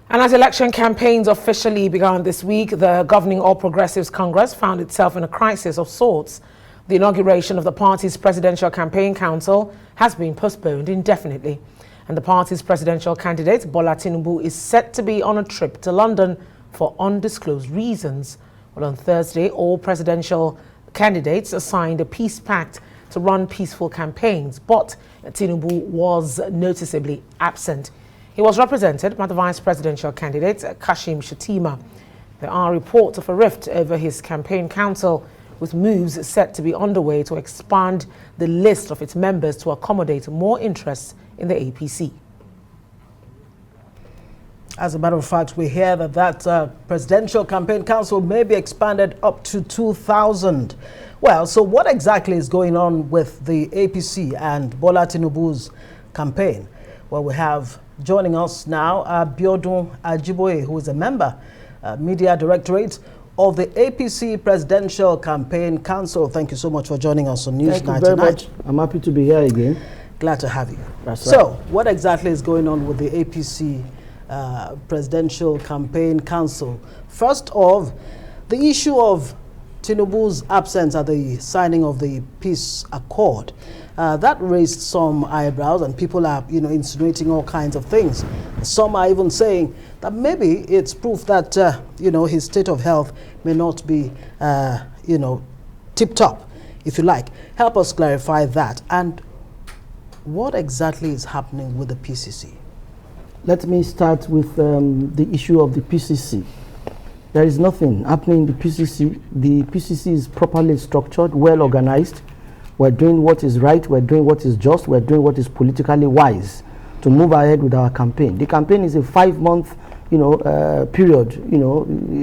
And as election campaigns officially began this week, the governing All Progressives Congress found itself in a crisis of sorts. The inauguration of the party's Presidential Campaign Council has been postponed indefinitely. And the party's presidential candidate, Bola Tinubu, is set to be on a trip to London for undisclosed reasons. Well, on Thursday, all presidential candidates signed a peace pact to run peaceful campaigns, but Tinubu was noticeably absent. He was represented by the vice presidential candidate, Kashim Shettima. There are reports of a rift over his campaign council, with moves set to be underway to expand the list of its members to accommodate more interests in the APC. As a matter of fact, we hear that presidential campaign council may be expanded up to 2,000. Well, so what exactly is going on with the APC and Bola Tinubu's campaign? Well, we have joining us now Ajiboye, who is a member, Media Directorate of the APC Presidential Campaign Council. Thank you so much for joining us on News 99. Thank you very much. I'm happy to be here again. Glad to have you. That's So, right. what exactly is going on with the APC Presidential Campaign Council? First off, the issue of Tinubu's absence at the signing of the peace accord. That raised some eyebrows, and people are, insinuating all kinds of things. Some are even saying that maybe it's proof that, his state of health may not be, tip-top, if you like. Help us clarify that. And what exactly is happening with the PCC? Let me start with the issue of the PCC. There is nothing happening in the PCC. The PCC is properly structured, well organized. We're doing what is right, we're doing what is just, we're doing what is politically wise to move ahead with our campaign. The campaign is a 5-month, period,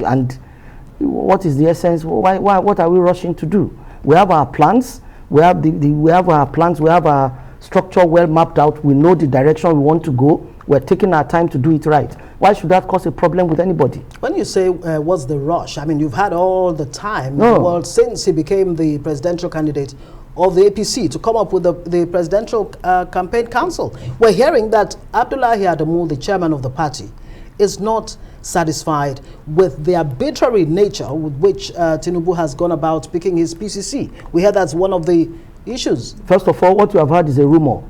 and what is the essence? What are we rushing to do? We have our plans, we have our plans, we have our structure well mapped out, we know the direction we want to go, we're taking our time to do it right. Why should that cause a problem with anybody? When you say what's the rush, I mean, you've had all the time, No. well, since he became the presidential candidate of the APC to come up with the Presidential Campaign Council. We're hearing that Abdullahi Adamu, the chairman of the party, is not satisfied with the arbitrary nature with which Tinubu has gone about picking his PCC. We hear that's one of the issues. First of all, what you have heard is a rumor.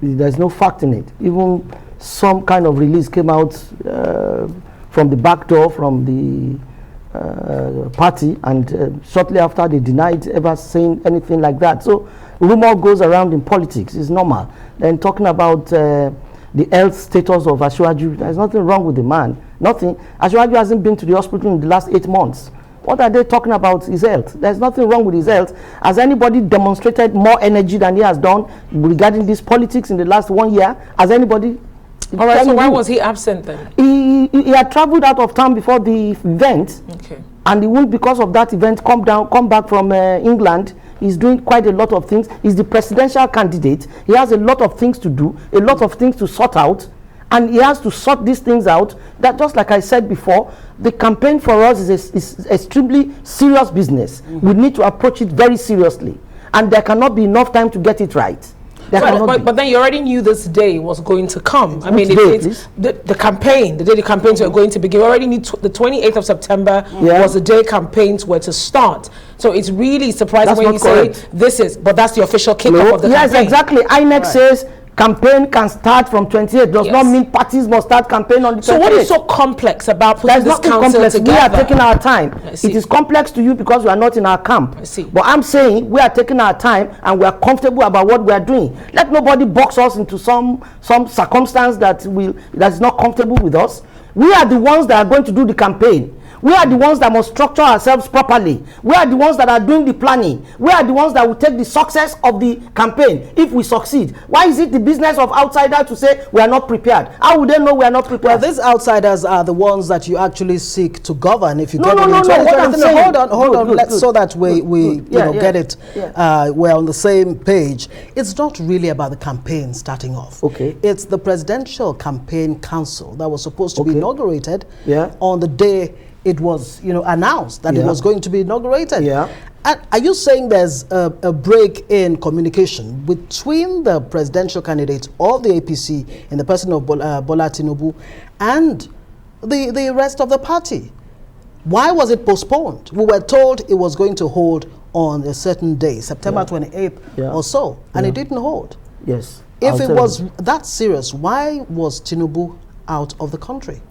There's no fact in it. Even some kind of release came out from the back door from the party, and shortly after they denied ever saying anything like that. So rumor goes around in politics. It's normal. Then talking about the health status of Asiwaju, there's nothing wrong with the man. Nothing. Asiwaju hasn't been to the hospital in the last 8 months. What are they talking about? His health. There's nothing wrong with his health. Has anybody demonstrated more energy than he has done regarding this politics in the last 1 year? Has anybody? All right, so why was he absent then? He had traveled out of town before the event. Okay. And he won't, because of that event, come back from England. He's doing quite a lot of things. He's the presidential candidate. He has a lot of things to do, a lot of things to sort out. And he has to sort these things out. That, just like I said before, the campaign for us is extremely serious business. We need to approach it very seriously. And there cannot be enough time to get it right. But then you already knew this day was going to come. I mean, the campaign, the day the campaigns were going to begin. We already knew the 28th of September was the day campaigns were to start. So it's really surprising when you say this is, but that's the official kickoff of the campaign. Yes, exactly. INEC says campaign can start from 28th. Does not mean parties must start campaign on the 28th. So what is so complex about putting this council together? We are taking our time. It is complex to you because we are not in our camp. I see. But I'm saying we are taking our time and we are comfortable about what we are doing. Let nobody box us into some circumstance that is not comfortable with us. We are the ones that are going to do the campaign. We are the ones that must structure ourselves properly. We are the ones that are doing the planning. We are the ones that will take the success of the campaign if we succeed. Why is it the business of outsiders to say we are not prepared? How would they know we are not prepared? Well, these outsiders are the ones that you actually seek to govern if you get into What I'm saying. Hold on. Let's so that we get it. We're on the same page. It's not really about the campaign starting off. Okay. It's the Presidential Campaign Council that was supposed to be inaugurated on the day it was announced that it was going to be inaugurated. Are you saying there's a break in communication between the presidential candidate of the APC in the person of Bola Tinubu and the rest of the party? Why was it postponed? We were told it was going to hold on a certain day, September 28th or so, and it didn't hold. Yes. If it was that serious, why was Tinubu out of the country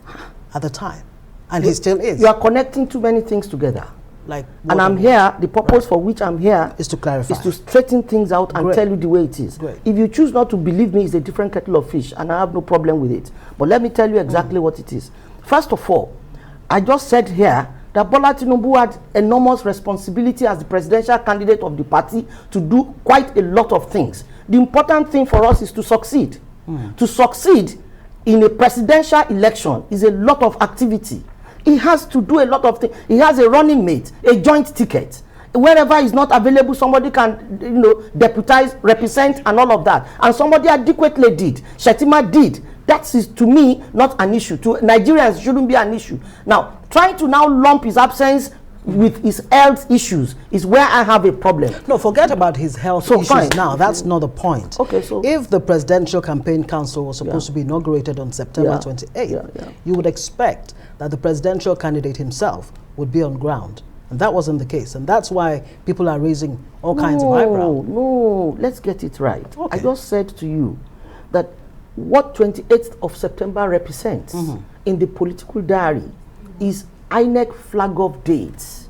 at the time? And he still is. You are connecting too many things together. Like, and I'm here, the purpose for which I'm here is to clarify, is to straighten things out and tell you the way it is. If you choose not to believe me, it's a different kettle of fish, and I have no problem with it. But let me tell you exactly what it is. First of all, I just said here that Bola Tinubu had enormous responsibility as the presidential candidate of the party to do quite a lot of things. The important thing for us is to succeed. To succeed in a presidential election is a lot of activity. He has to do a lot of things. He has a running mate, a joint ticket. Wherever he's not available, somebody can, deputize, represent, and all of that. And somebody adequately did. Shetima did. That is, to me, not an issue. To Nigerians, shouldn't be an issue. Now, trying to now lump his absence with his health issues is where I have a problem. No, forget about his health issues now. That's not the point. Okay, so if the Presidential Campaign Council was supposed to be inaugurated on September 28th, you would expect that the presidential candidate himself would be on ground. And that wasn't the case. And that's why people are raising all kinds of eyebrows. No, let's get it right. I just said to you that what 28th of September represents in the political diary is INEC flag of dates.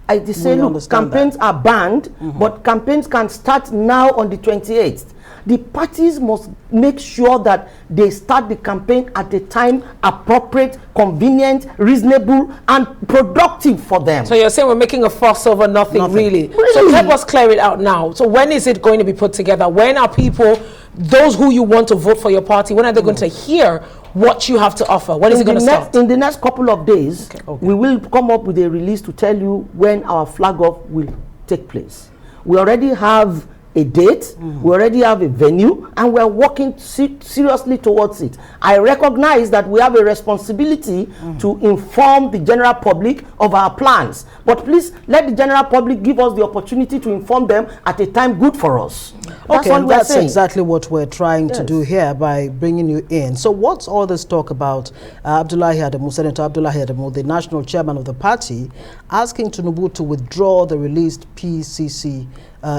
They say, look, campaigns are banned, but campaigns can start now on the 28th. The parties must make sure that they start the campaign at a time appropriate, convenient, reasonable, and productive for them. So you're saying we're making a fuss over nothing. Really? So help us clear it out now. So when is it going to be put together? When are people, those who you want to vote for your party, when are they going to hear what you have to offer? When is it going to start? In the next couple of days, we will come up with a release to tell you when our flag off will take place. We already have a date, we already have a venue, and we're working seriously towards it. I recognize that we have a responsibility to inform the general public of our plans. But please let the general public give us the opportunity to inform them at a time good for us. That's exactly what we're trying to do here by bringing you in. So what's all this talk about? Abdullahi Adamu, Senator Abdullahi Adamu, the national chairman of the party, asking Tinubu to withdraw the released PCC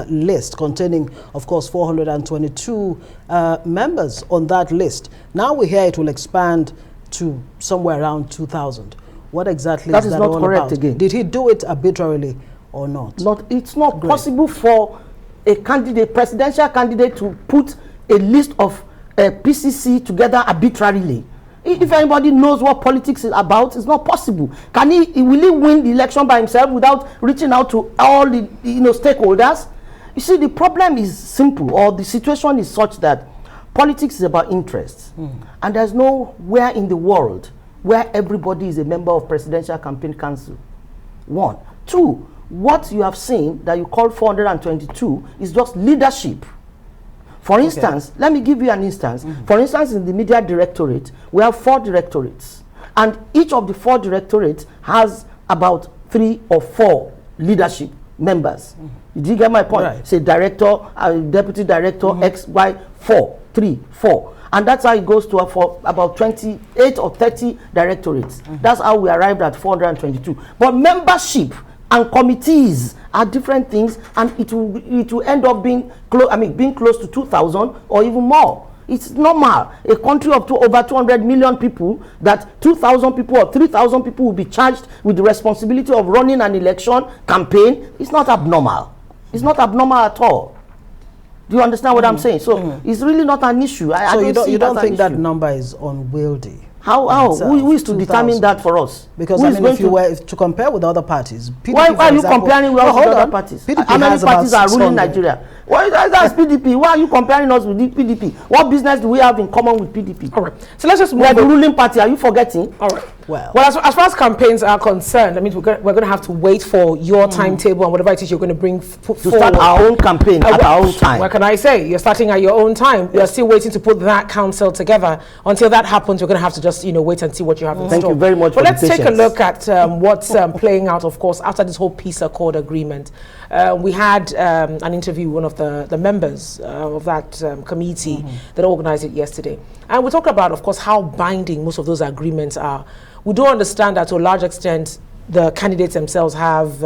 list containing, of course, 422 members on that list. Now we hear it will expand to somewhere around 2,000. What exactly is that all about? That is not correct again. Did he do it arbitrarily or not? It's not possible for a candidate, presidential candidate, to put a list of PCC together arbitrarily. If anybody knows what politics is about, it's not possible. Will he win the election by himself without reaching out to all the stakeholders? You see, the problem is simple, or the situation is such that politics is about interests. And there's nowhere in the world where everybody is a member of Presidential Campaign Council. 1. 2, what you have seen that you call 422 is just leadership. For instance, let me give you an instance. For instance, in the media directorate, we have 4 directorates. And each of the 4 directorates has about 3 or 4 leadership members. Did you get my point? Right. Say director, deputy director, X, Y, 4, 3, 4. And that's how it goes to for about 28 or 30 directorates. That's how we arrived at 422. But membership and committees are different things, and it will end up being close to 2,000 or even more. It's normal. A country of over 200 million people, that 2,000 people or 3,000 people will be charged with the responsibility of running an election campaign. It's not abnormal. It's not abnormal at all. Do you understand what I'm saying? So it's really not an issue. So you don't think that number is unwieldy? How? Who is to determine that for us? Because if you were to compare with other parties, PDP, why are you comparing with other parties? PDP How many parties are ruling Nigeria? Why that's PDP? Why are you comparing us with the PDP? What business do we have in common with PDP? All right. So let's just move. We are the ruling party. Are you forgetting? All right. Well, as far as campaigns are concerned, I mean, we're going to have to wait for your timetable and whatever it is you're going to bring forward. To start our own campaign at our own time. What can I say? You're starting at your own time. You're still waiting to put that council together. Until that happens, we're going to have to just, wait and see what you have in store. Thank you very much. But let's take a look at what's playing out, of course, after this whole peace accord agreement. We had an interview with one of the members of that committee that organized it yesterday. And we talked about, of course, how binding most of those agreements are. We do understand that to a large extent, the candidates themselves have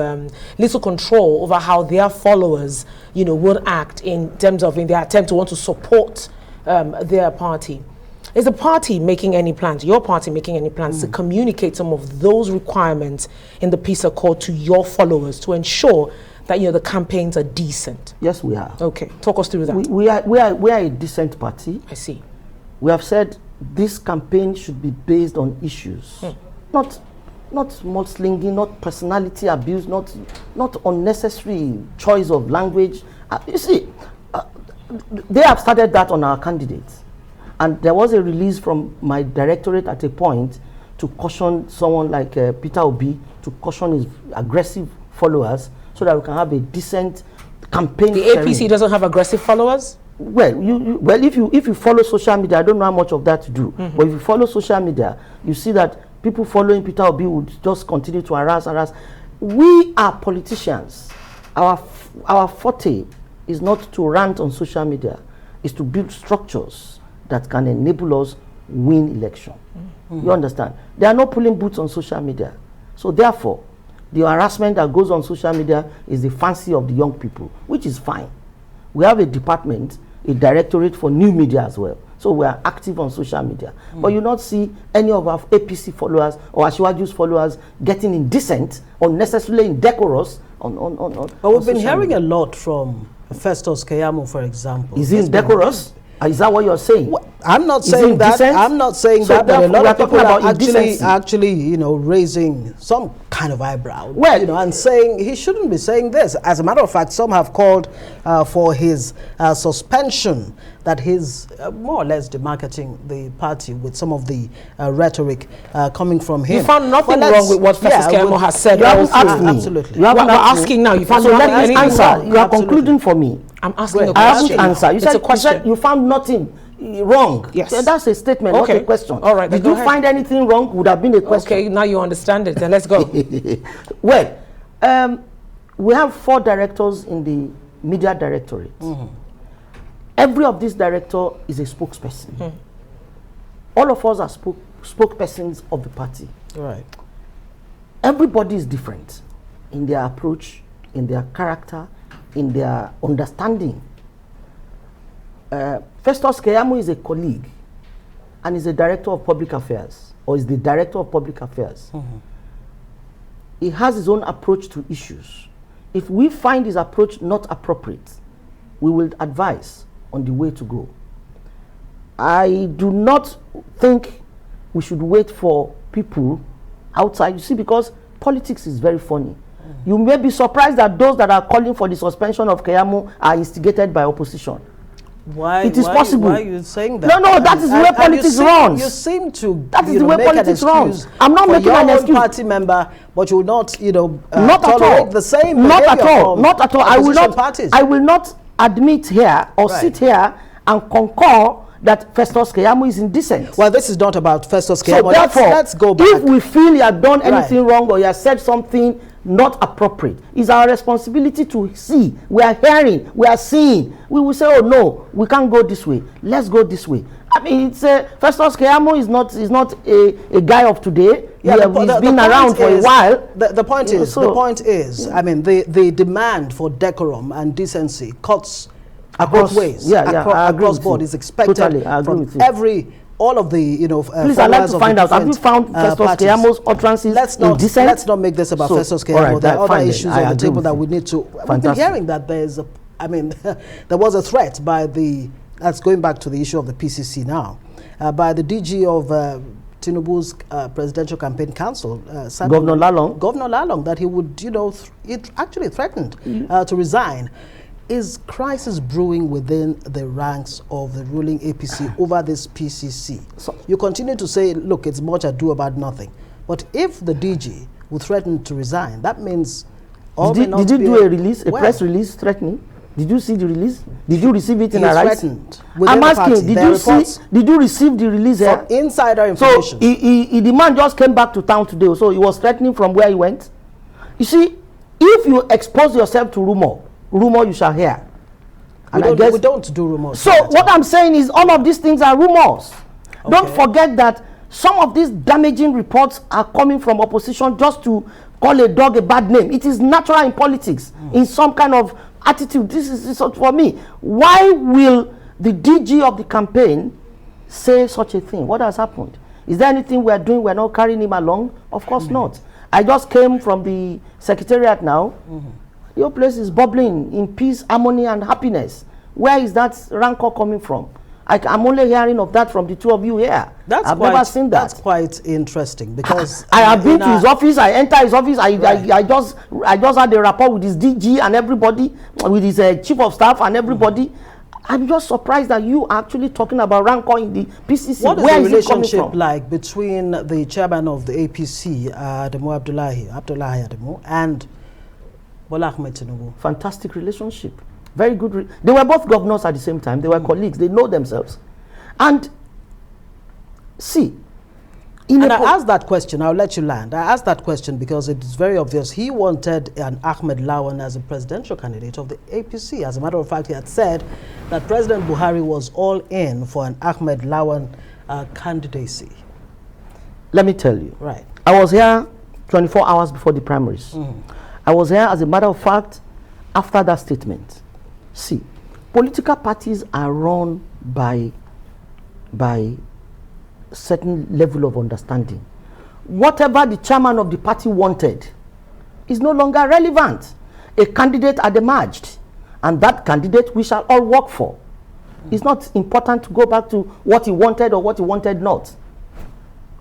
little control over how their followers, will act in terms of in their attempt to want to support their party. Is the party making any plans, your party making any plans to communicate some of those requirements in the peace accord to your followers to ensure that the campaigns are decent? Yes, we are. Okay, talk us through that. We are a decent party. I see. We have said this campaign should be based on issues, not mudslinging, not personality abuse, not unnecessary choice of language. You see, they have started that on our candidates, and there was a release from my directorate at a point to caution someone like Peter Obi, to caution his aggressive followers, so that we can have a decent campaign. The APC doesn't have aggressive followers? Well, if you follow social media, I don't know how much of that to do. But if you follow social media, you see that people following Peter Obi would just continue to harass. We are politicians. Our forte is not to rant on social media. It's to build structures that can enable us win election. You understand? There are no polling booths on social media. So therefore, the harassment that goes on social media is the fancy of the young people, which is fine. We have a department, a directorate for new media as well. So we are active on social media. But you not see any of our APC followers or Asiwaju's followers getting indecent, unnecessarily indecorous But we've been hearing a lot from Festus Keyamo, for example. Is he indecorous? Is that what you're saying? Well, I'm not saying that. I'm not saying that. But a lot of people are actually, raising some kind of eyebrow. Well, and saying he shouldn't be saying this. As a matter of fact, some have called for his suspension. That he's more or less demarketing the party with some of the rhetoric coming from him. You found nothing wrong with what Festus Keyamo has said. You haven't asked me. Absolutely. You haven't asking now. You found nothing wrong. You are concluding for me. I'm asking a question. I haven't answered. You said you found nothing wrong. Yes. So that's a statement, not a question. All right. Did you find anything wrong? Would have been a question. Okay, now you understand it. Then let's go. Well, we have 4 directors in the media directorate. Every of these director is a spokesperson. All of us are spokespersons of the party. Right. Everybody is different in their approach, in their character, in their understanding. Festus Keyamo is a colleague and is a director of public affairs, or is the director of public affairs. He has his own approach to issues. If we find his approach not appropriate, we will advise on the way to go. I do not think we should wait for people outside, you see, because politics is very funny. You may be surprised that those that are calling for the suspension of Keyamo are instigated by opposition. Why? It is possible. Why are you saying that? No, that is the way politics runs. You seem to. That is the way politics runs. I'm not making an excuse. Party member, but you will not, not tolerate at all. The same. Not at all. Not at all. I will not admit here or sit here and concur that Festus Keyamo is indecent. Well, this is not about Festus Keyamo. So therefore, let's go back. If we feel he has done anything wrong or he has said something not appropriate, it's our responsibility to see. We are hearing, we are seeing. We will say, oh no, we can't go this way. Let's go this way. I mean, it's Festus Keyamo is not a guy of today. He's been around for a while. The point is, I mean, the demand for decorum and decency cuts both ways. Across board is expected from all of the, please, I'd like to find out, have you found Festus Keyamo's utterances indecent? Let's not make this about Festus Keyamo. There are other issues on the table that we need to. We've been hearing that there's there was a threat by that's going back to the issue of the PCC now, by the DG of Tinubu's presidential campaign council, Governor Lalong, that he would, it actually threatened to resign. Is crisis brewing within the ranks of the ruling APC over this PCC? So you continue to say, look, it's much ado about nothing. But if the DG will threaten to resign, that means did you do a release, a press release threatening? Did you see the release? Did you receive it in a writing? I'm asking, did you receive the release here? Insider information. So the man just came back to town today, so he was threatening from where he went. You see, if you expose yourself to rumor you shall hear. And we don't do rumors. So what I'm saying is all of these things are rumors. Okay. Don't forget that some of these damaging reports are coming from opposition just to call a dog a bad name. It is natural in politics, in some kind of attitude. This is for me. Why will the DG of the campaign say such a thing? What has happened? Is there anything we are doing? We're not carrying him along? Of course not. I just came from the secretariat now. Your place is bubbling in peace, harmony, and happiness. Where is that rancor coming from? I'm only hearing of that from the two of you here. I've never seen that. That's quite interesting because I have been to his office. I enter his office. I just had a rapport with his DG and everybody, with his chief of staff and everybody. I'm just surprised that you are actually talking about rancor in the PCC. What is the relationship like between the chairman of the APC, Adamu Abdullahi Adamu, and Bola Ahmed Tinubu? Fantastic relationship. Very good. They were both governors at the same time. They were colleagues. They know themselves. And see, I asked that question. I'll let you land. I asked that question because it is very obvious. He wanted an Ahmed Lawan as a presidential candidate of the APC. As a matter of fact, he had said that President Buhari was all in for an Ahmed Lawan candidacy. Let me tell you. Right. I was here 24 hours before the primaries. I was here, as a matter of fact, after that statement. See, political parties are run by certain level of understanding. Whatever the chairman of the party wanted is no longer relevant. A candidate had emerged, and that candidate we shall all work for. It's not important to go back to what he wanted or what he wanted not.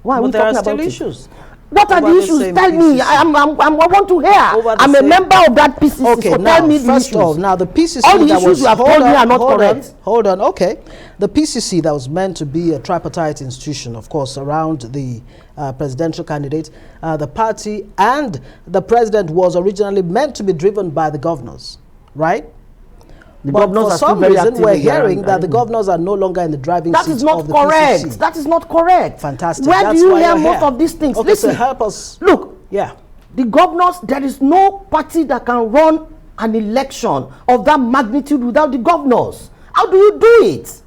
Why are we talking about issues? What are the issues? Tell me. I want to hear. I'm a member of that PCC. Okay, so now, tell me the first issues. Of all, now the PCC all the issues you have told me are not correct. Hold on. Okay, the PCC that was meant to be a tripartite institution, of course, around the presidential candidate, the party and the president was originally meant to be driven by the governors, right? But for some reason, we're hearing that the governors are no longer in the driving seat of the PCC. That is not correct. That is not correct. Fantastic. Where do you hear most of these things? Okay, listen, so help us. Look, yeah, the governors, there is no party that can run an election of that magnitude without the governors. How do you do it?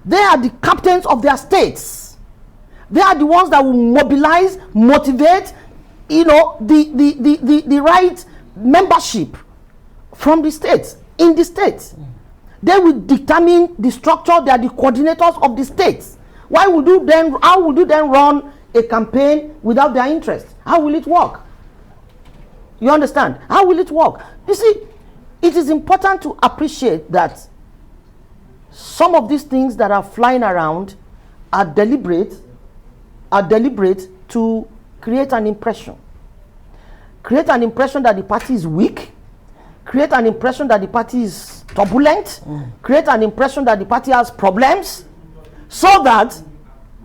They are the captains of their states. They are the ones that will mobilize, motivate, the right membership from the states. In the states, they will determine the structure. They are the coordinators of the states. How would you then run a campaign without their interest? How will it work? You understand? How will it work? You see, it is important to appreciate that some of these things that are flying around are deliberate to create an impression. Create an impression that the party is weak. Create an impression that the party is turbulent, create an impression that the party has problems, so that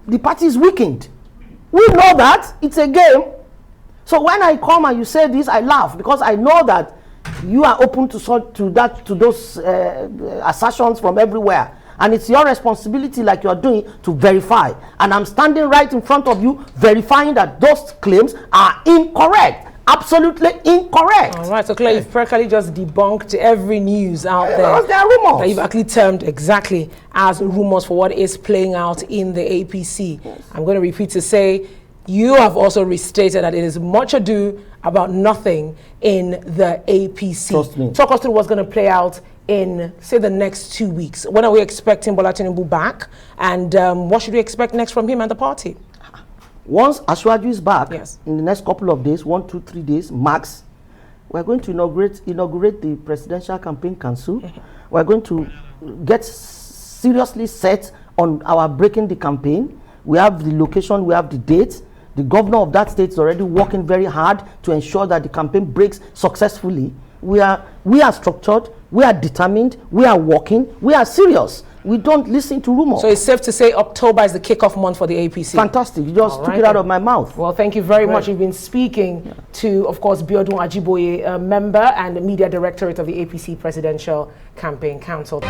the party is weakened. We know that it's a game. So when I come and you say this, I laugh because I know that you are open to those assertions from everywhere. And it's your responsibility, like you're doing, to verify. And I'm standing right in front of you, verifying that those claims are incorrect. Absolutely incorrect. All right, so Claire, you've practically just debunked every news out there. There are rumors that you've actually termed exactly as rumors for what is playing out in the APC. Yes. I'm going to repeat to say, you have also restated that it is much ado about nothing in the APC. Trust me. Talk us through what's going to play out in, say, the next 2 weeks. When are we expecting Bola Tinubu back? And what should we expect next from him and the party? Once Ashwaju is back, yes, in the next couple of days, 1, 2, 3 days max, we're going to inaugurate the Presidential Campaign Council. We're going to get seriously set on our breaking the campaign. We have the location, we have the date. The governor of that state is already working very hard to ensure that the campaign breaks successfully. We are structured, we are determined, we are working, we are serious. We don't listen to rumors. So it's safe to say October is the kickoff month for the APC. Fantastic. You just took it out of my mouth. Well, thank you very much. You've been speaking to, of course, Biodun Ajiboye, a member and the media directorate of the APC Presidential Campaign Council.